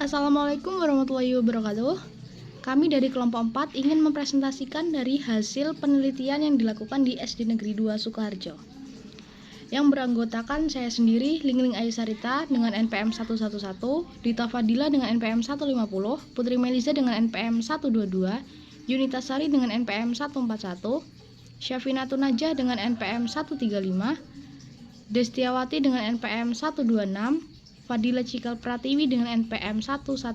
Assalamualaikum warahmatullahi wabarakatuh. Kami dari kelompok 4 ingin mempresentasikan dari hasil penelitian yang dilakukan di SD Negeri 2 Sukoharjo. Yang beranggotakan saya sendiri, Lingling Ayu Sarita dengan NPM 111, Dita Fadila dengan NPM 150, Putri Meliza dengan NPM 122, Yunita Sari dengan NPM 141, Syafina Tunajah dengan NPM 135, Destiawati dengan NPM 126, Fadila Cikal Pratiwi dengan NPM 114,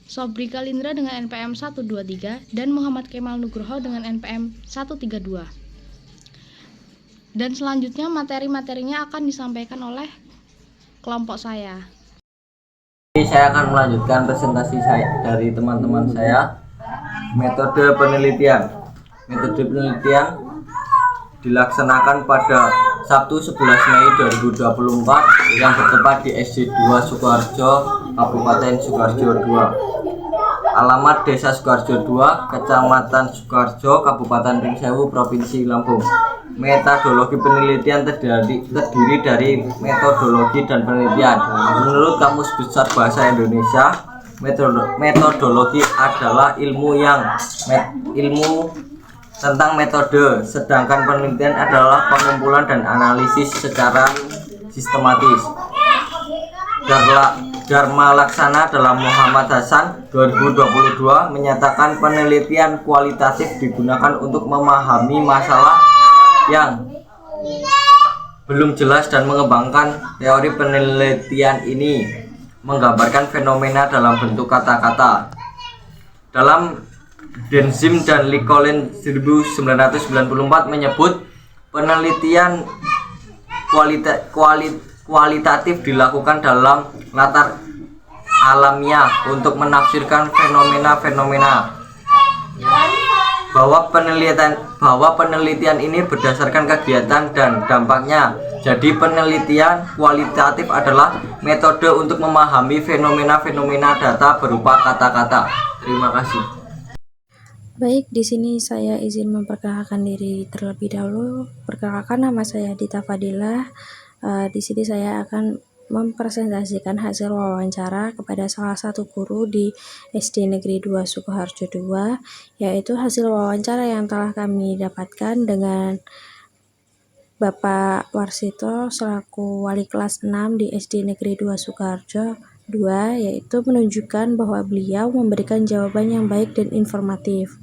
Sobri Kalindra dengan NPM 123, dan Muhammad Kemal Nugroho dengan NPM 132. Dan selanjutnya materi-materinya akan disampaikan oleh kelompok saya. Saya akan melanjutkan presentasi saya dari teman-teman saya. Metode penelitian dilaksanakan pada Sabtu 11 Mei 2024 yang bertempat di SD 2 Sukoharjo, Kabupaten Sukoharjo 2. Alamat Desa Sukoharjo 2, Kecamatan Sukoharjo, Kabupaten Ringsewu, Provinsi Lampung. Metodologi penelitian terdiri dari metodologi dan penelitian. Menurut Kamus Besar Bahasa Indonesia, metodologi adalah ilmu tentang metode, sedangkan penelitian adalah pengumpulan dan analisis secara sistematis. Dharma Laksana dalam Muhammad Hasan 2022 menyatakan penelitian kualitatif digunakan untuk memahami masalah yang belum jelas dan mengembangkan teori penelitian ini menggambarkan fenomena dalam bentuk kata-kata. Dalam Denzim dan Likolin 1994 menyebut penelitian kualitatif dilakukan dalam latar alamiah untuk menafsirkan fenomena-fenomena. Bahwa penelitian ini berdasarkan kegiatan dan dampaknya. Jadi penelitian kualitatif adalah metode untuk memahami fenomena-fenomena data berupa kata-kata. Terima kasih. Baik, di sini saya izin memperkenalkan diri terlebih dahulu. Perkenalkan, nama saya Dita Fadila. Di sini saya akan mempresentasikan hasil wawancara kepada salah satu guru di SD Negeri 2 Sukoharjo 2, yaitu hasil wawancara yang telah kami dapatkan dengan Bapak Warsito selaku wali kelas 6 di SD Negeri 2 Sukoharjo 2, yaitu menunjukkan bahwa beliau memberikan jawaban yang baik dan informatif.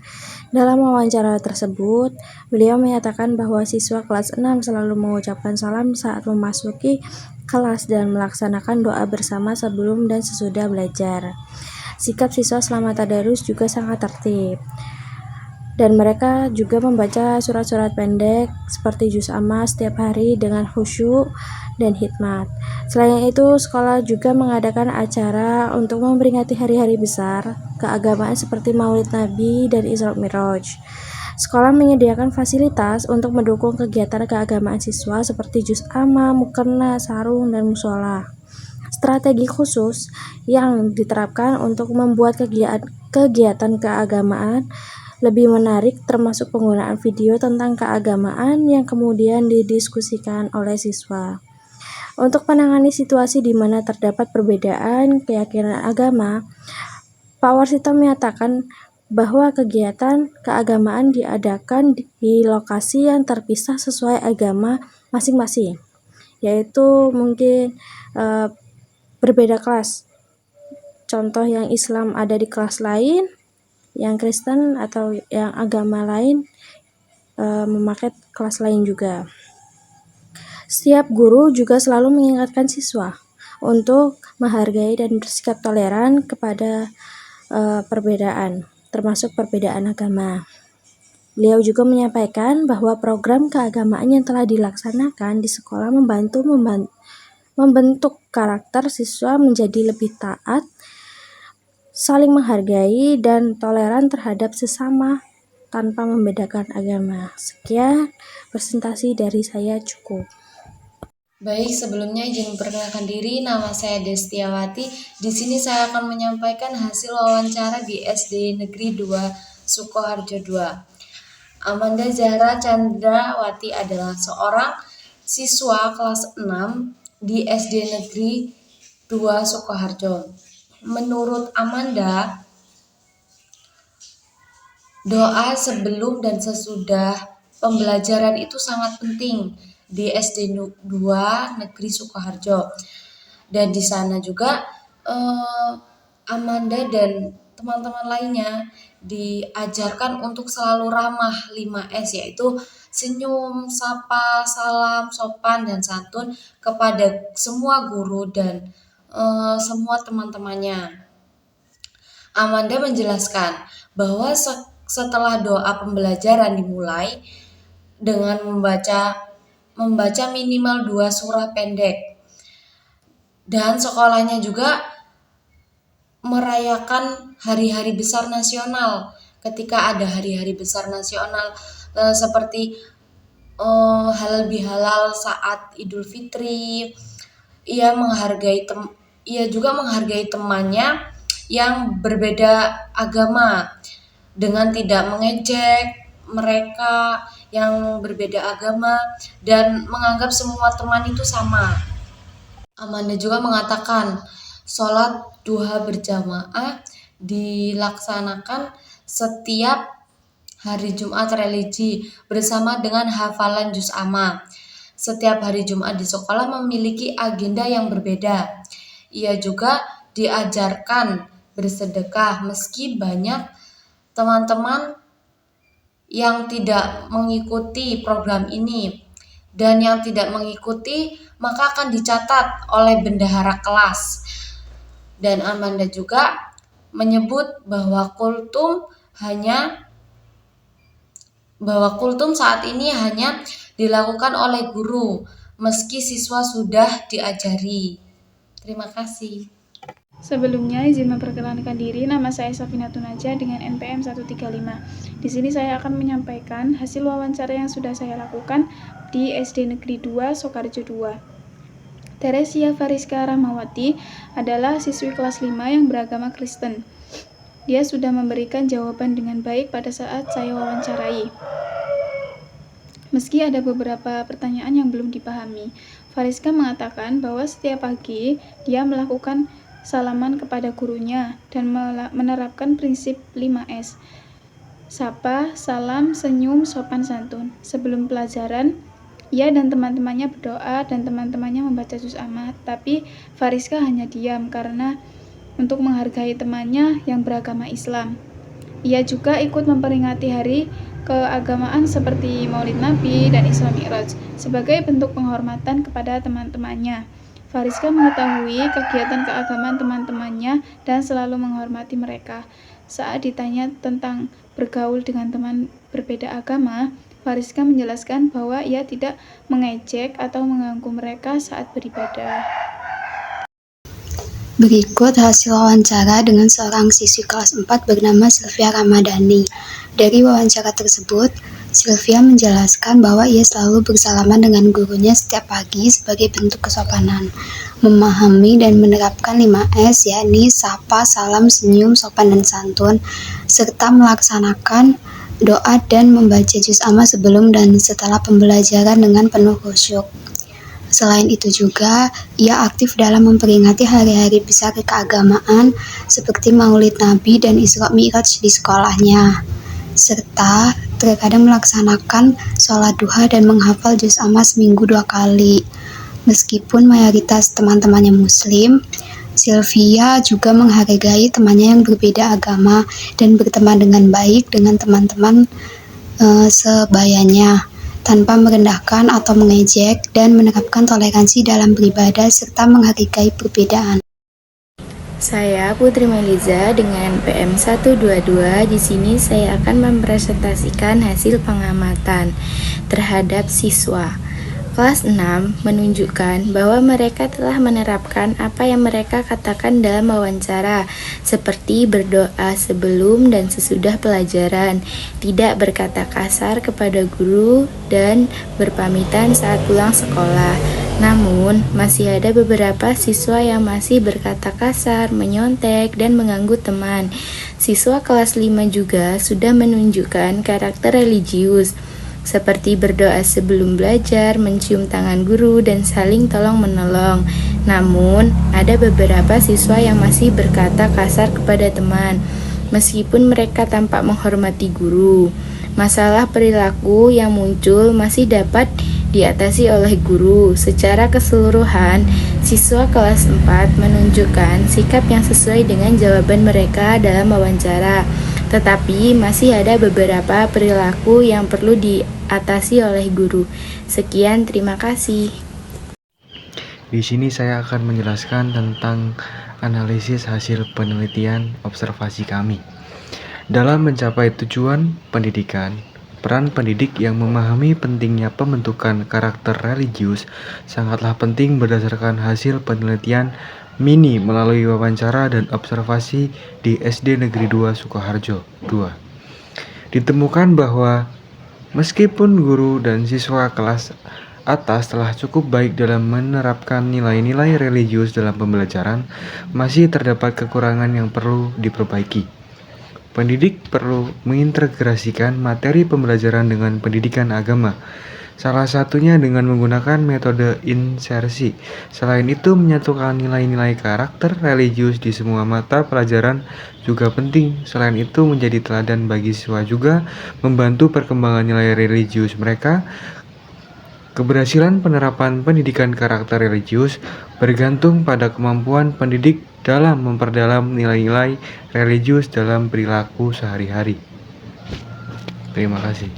Dalam wawancara tersebut, beliau menyatakan bahwa siswa kelas 6 selalu mengucapkan salam saat memasuki kelas dan melaksanakan doa bersama sebelum dan sesudah belajar. Sikap siswa selama tadarus juga sangat tertib. Dan mereka juga membaca surat-surat pendek seperti juz amma setiap hari dengan khusyuk dan hikmat. Selain itu, sekolah juga mengadakan acara untuk memperingati hari-hari besar keagamaan seperti Maulid Nabi dan Isra Mi'raj. Sekolah menyediakan fasilitas untuk mendukung kegiatan keagamaan siswa seperti juz amma, mukena, sarung, dan musola. Strategi khusus yang diterapkan untuk membuat kegiatan keagamaan lebih menarik termasuk penggunaan video tentang keagamaan yang kemudian didiskusikan oleh siswa. Untuk menangani situasi di mana terdapat perbedaan keyakinan agama, Pak Warsito menyatakan bahwa kegiatan keagamaan diadakan di lokasi yang terpisah sesuai agama masing-masing, yaitu mungkin berbeda kelas. Contoh yang Islam ada di kelas lain, yang Kristen atau yang agama lain memakai kelas lain juga. Setiap guru juga selalu mengingatkan siswa untuk menghargai dan bersikap toleran kepada perbedaan, termasuk perbedaan agama. Beliau juga menyampaikan bahwa program keagamaan yang telah dilaksanakan di sekolah membentuk karakter siswa menjadi lebih taat, saling menghargai, dan toleran terhadap sesama tanpa membedakan agama. Sekian presentasi dari saya, cukup. Baik, sebelumnya izin memperkenalkan diri, nama saya Destiawati. Di sini saya akan menyampaikan hasil wawancara di SD Negeri 2 Sukoharjo 2. Amanda Zahra Chandrawati adalah seorang siswa kelas 6 di SD Negeri 2 Sukoharjo. menurut Amanda, doa sebelum dan sesudah pembelajaran itu sangat penting di SD 2 Negeri Sukoharjo. Dan di sana juga Amanda dan teman-teman lainnya diajarkan untuk selalu ramah 5S, yaitu senyum, sapa, salam, sopan, dan santun kepada semua guru dan semua teman-temannya. Amanda menjelaskan bahwa setelah doa pembelajaran dimulai dengan membaca minimal 2 surah pendek. Dan sekolahnya juga merayakan hari-hari besar nasional. Ketika ada hari-hari besar nasional seperti halal bihalal saat Idul Fitri, ia juga menghargai temannya yang berbeda agama dengan tidak mengejek mereka yang berbeda agama dan menganggap semua teman itu sama. Amanda juga mengatakan sholat duha berjamaah dilaksanakan setiap hari Jumat religi bersama dengan hafalan juz amma. Setiap hari Jumat di sekolah memiliki agenda yang berbeda. Ia juga diajarkan bersedekah meski banyak teman-teman yang tidak mengikuti program ini, dan yang tidak mengikuti maka akan dicatat oleh bendahara kelas. Dan Amanda juga menyebut bahwa kultum saat ini hanya dilakukan oleh guru meski siswa sudah diajari. Terima kasih. Sebelumnya izin memperkenalkan diri, nama saya Safinatun Najah dengan NPM 135. Di sini saya akan menyampaikan hasil wawancara yang sudah saya lakukan di SD Negeri 2 Sukoharjo 2. Teresia Fariska Rahmawati adalah siswi kelas 5 yang beragama Kristen. Dia sudah memberikan jawaban dengan baik pada saat saya wawancarai. Meski ada beberapa pertanyaan yang belum dipahami, Fariska mengatakan bahwa setiap pagi dia melakukan salaman kepada gurunya dan menerapkan prinsip 5S. Sapa, salam, senyum, sopan santun. Sebelum pelajaran, ia dan teman-temannya berdoa dan teman-temannya membaca juz amma, tapi Fariska hanya diam karena untuk menghargai temannya yang beragama Islam. Ia juga ikut memperingati hari keagamaan seperti Maulid Nabi dan Isra Mi'raj sebagai bentuk penghormatan kepada teman-temannya. Fariska mengetahui kegiatan keagamaan teman-temannya dan selalu menghormati mereka. Saat ditanya tentang bergaul dengan teman berbeda agama, Fariska menjelaskan bahwa ia tidak mengejek atau mengganggu mereka saat beribadah. Berikut hasil wawancara dengan seorang siswi kelas 4 bernama Sylvia Ramadhani. Dari wawancara tersebut, Sylvia menjelaskan bahwa ia selalu bersalaman dengan gurunya setiap pagi sebagai bentuk kesopanan, memahami dan menerapkan 5S, yakni sapa, salam, senyum, sopan, dan santun, serta melaksanakan doa dan membaca juz amma sebelum dan setelah pembelajaran dengan penuh khusyuk. Selain itu juga, ia aktif dalam memperingati hari-hari besar keagamaan seperti Maulid Nabi dan Isra Mi'raj di sekolahnya, serta terkadang melaksanakan sholat duha dan menghafal juz amma seminggu 2 kali. Meskipun mayoritas teman-temannya muslim, Sylvia juga menghargai temannya yang berbeda agama dan berteman dengan baik dengan teman-teman sebayanya, tanpa merendahkan atau mengejek, dan menerapkan toleransi dalam beribadah serta menghargai perbedaan. Saya Putri Meliza dengan PM 122. Di sini saya akan mempresentasikan hasil pengamatan terhadap siswa. Kelas 6 menunjukkan bahwa mereka telah menerapkan apa yang mereka katakan dalam wawancara, seperti berdoa sebelum dan sesudah pelajaran, tidak berkata kasar kepada guru, dan berpamitan saat pulang sekolah. Namun, masih ada beberapa siswa yang masih berkata kasar, menyontek, dan mengganggu teman. Siswa kelas 5 juga sudah menunjukkan karakter religius, seperti berdoa sebelum belajar, mencium tangan guru, dan saling tolong-menolong. Namun, ada beberapa siswa yang masih berkata kasar kepada teman, meskipun mereka tampak menghormati guru. Masalah perilaku yang muncul masih dapat diatasi oleh guru. Secara keseluruhan, siswa kelas 4 menunjukkan sikap yang sesuai dengan jawaban mereka dalam wawancara. Tetapi masih ada beberapa perilaku yang perlu diatasi oleh guru. Sekian, terima kasih. Di sini saya akan menjelaskan tentang analisis hasil penelitian observasi kami. Dalam mencapai tujuan pendidikan, peran pendidik yang memahami pentingnya pembentukan karakter religius sangatlah penting berdasarkan hasil penelitian mini melalui wawancara dan observasi di SD Negeri 2 Sukoharjo 2. Ditemukan bahwa meskipun guru dan siswa kelas atas telah cukup baik dalam menerapkan nilai-nilai religius dalam pembelajaran, masih terdapat kekurangan yang perlu diperbaiki. Pendidik perlu mengintegrasikan materi pembelajaran dengan pendidikan agama, salah satunya dengan menggunakan metode insersi. Selain itu, menyatukan nilai-nilai karakter religius di semua mata pelajaran juga penting. Selain itu, menjadi teladan bagi siswa juga membantu perkembangan nilai religius mereka. Keberhasilan penerapan pendidikan karakter religius bergantung pada kemampuan pendidik dalam memperdalam nilai-nilai religius dalam perilaku sehari-hari. Terima kasih.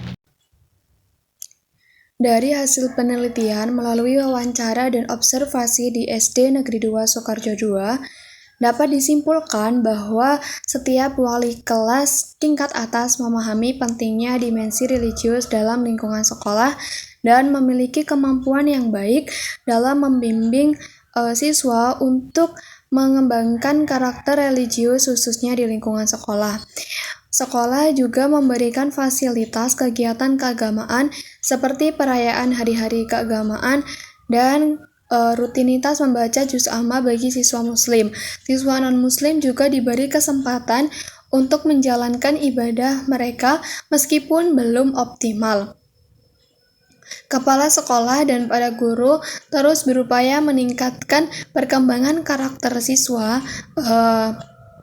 Dari hasil penelitian melalui wawancara dan observasi di SD Negeri 2 Sukoharjo 2, dapat disimpulkan bahwa setiap wali kelas tingkat atas memahami pentingnya dimensi religius dalam lingkungan sekolah dan memiliki kemampuan yang baik dalam membimbing siswa untuk mengembangkan karakter religius khususnya di lingkungan sekolah. Sekolah juga memberikan fasilitas kegiatan keagamaan seperti perayaan hari-hari keagamaan dan rutinitas membaca juz amma bagi siswa muslim. Siswa non-muslim juga diberi kesempatan untuk menjalankan ibadah mereka meskipun belum optimal. Kepala sekolah dan para guru terus berupaya meningkatkan perkembangan karakter siswa,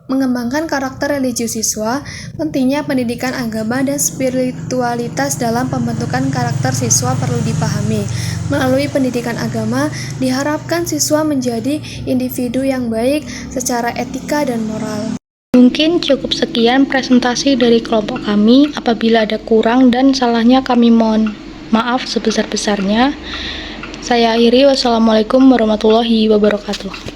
mengembangkan karakter religius siswa. Pentingnya pendidikan agama dan spiritualitas dalam pembentukan karakter siswa perlu dipahami. Melalui pendidikan agama, diharapkan siswa menjadi individu yang baik secara etika dan moral. Mungkin cukup sekian presentasi dari kelompok kami. Apabila ada kurang dan salahnya kami mohon maaf sebesar-besarnya. Saya akhiri, wassalamualaikum warahmatullahi wabarakatuh.